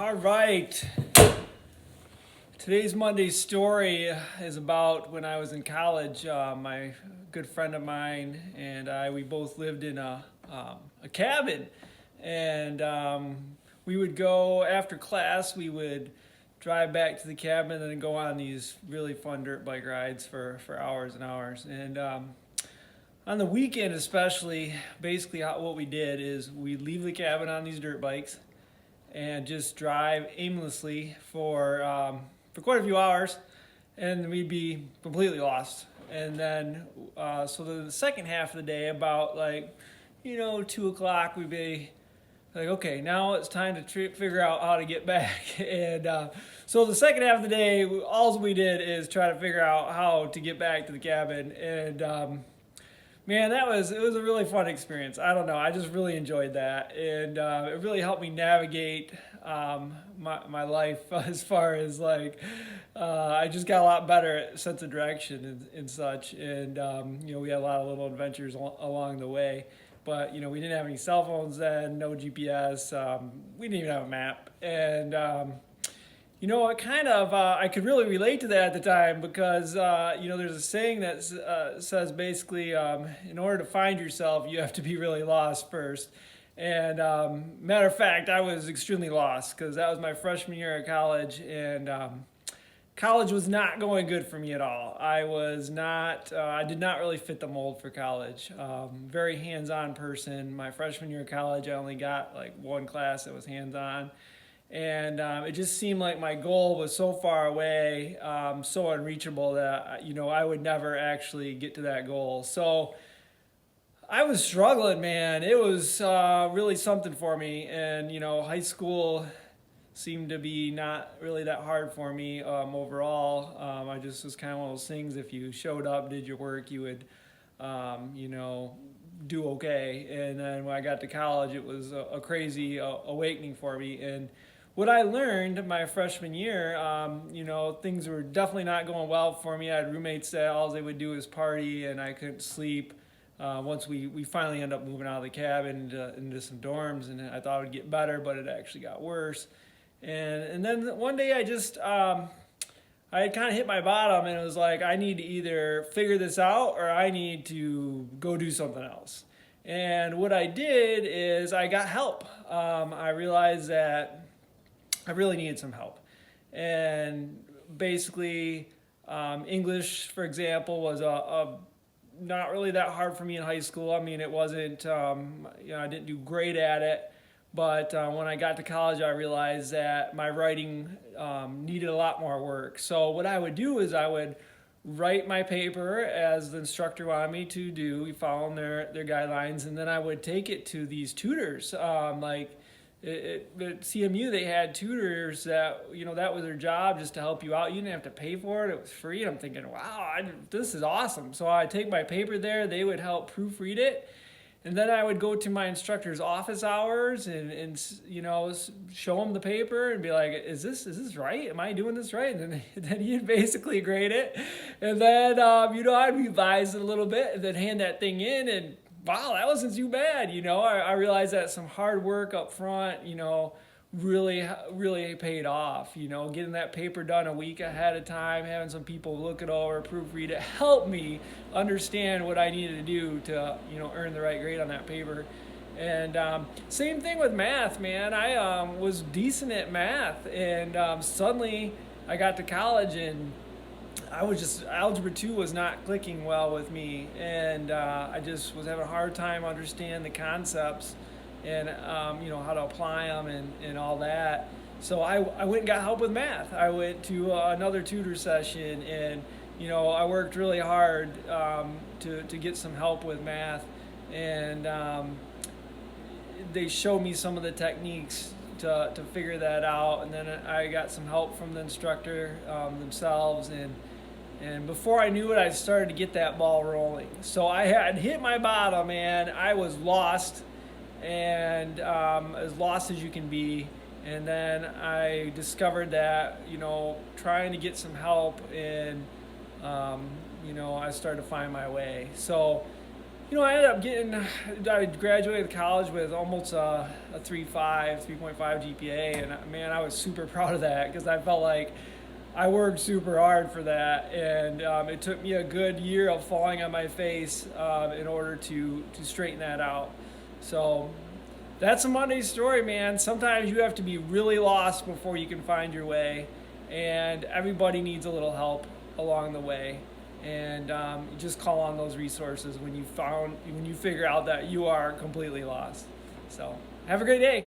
All right. Today's Monday story is about when I was in college. My good friend of mine and we both lived in a cabin. And we would go after class, we would drive back to the cabin and then go on these really fun dirt bike rides for hours and hours. And on the weekend especially, basically what we did is we leave the cabin on these dirt bikes and just drive aimlessly for quite a few hours, and we'd be completely lost. And then, so the second half of the day, about 2 o'clock, we'd be like, okay, now it's time to figure out how to get back. And so the second half of the day, all we did is try to figure out how to get back to the cabin. And man, it was a really fun experience. I don't know, I just really enjoyed that, and it really helped me navigate my life as far as I just got a lot better at sense of direction and such, and we had a lot of little adventures along the way. But we didn't have any cell phones then, no GPS, we didn't even have a map, and it kind of, I could really relate to that at the time because, there's a saying that says basically, in order to find yourself, you have to be really lost first. And matter of fact, I was extremely lost because that was my freshman year of college, and college was not going good for me at all. I was not, I did not really fit the mold for college. Very hands-on person. My freshman year of college, I only got one class that was hands-on. And it just seemed like my goal was so far away, so unreachable that, I would never actually get to that goal. So I was struggling, man. It was really something for me. And, high school seemed to be not really that hard for me overall. I just was kind of one of those things, if you showed up, did your work, you would, do okay. And then when I got to college, it was a crazy awakening for me. And what I learned my freshman year, things were definitely not going well for me. I had roommates that all they would do was party, and I couldn't sleep. Once we finally ended up moving out of the cabin into some dorms, and I thought it would get better, but it actually got worse. And then one day I just, I had kind of hit my bottom, and it was like, I need to either figure this out or I need to go do something else. And what I did is I got help. I realized that I really needed some help. And basically, English, for example, was not really that hard for me in high school. I mean, it wasn't, I didn't do great at it. But when I got to college, I realized that my writing needed a lot more work. So what I would do is I would write my paper as the instructor wanted me to do, following their guidelines, and then I would take it to these tutors, at CMU, they had tutors that, that was their job, just to help you out. You didn't have to pay for it. It was free. And I'm thinking, wow, this is awesome. So I'd take my paper there. They would help proofread it. And then I would go to my instructor's office hours and show him the paper and be like, is this right? Am I doing this right? And then he'd basically grade it. And then, I'd revise it a little bit and then hand that thing in, and wow, that wasn't too bad. I realized that some hard work up front, really, really paid off. Getting that paper done a week ahead of time, having some people look it over, proofread it, helped me understand what I needed to do to, earn the right grade on that paper. And same thing with math, man. I was decent at math, and suddenly I got to college, and Algebra 2 was not clicking well with me, and I just was having a hard time understanding the concepts and, how to apply them and all that. So I went and got help with math. I went to another tutor session, and, I worked really hard to get some help with math, and they showed me some of the techniques to figure that out, and then I got some help from the instructor themselves, and before I knew it, I started to get that ball rolling. So I had hit my bottom, and I was lost, and as lost as you can be. And then I discovered that, trying to get some help, and, I started to find my way. So I graduated college with almost a 3.5 GPA, and man, I was super proud of that because I felt like I worked super hard for that, and it took me a good year of falling on my face in order to straighten that out. So that's a Monday story, man. Sometimes you have to be really lost before you can find your way, and everybody needs a little help along the way. And you just call on those resources when you figure out that you are completely lost. So have a great day.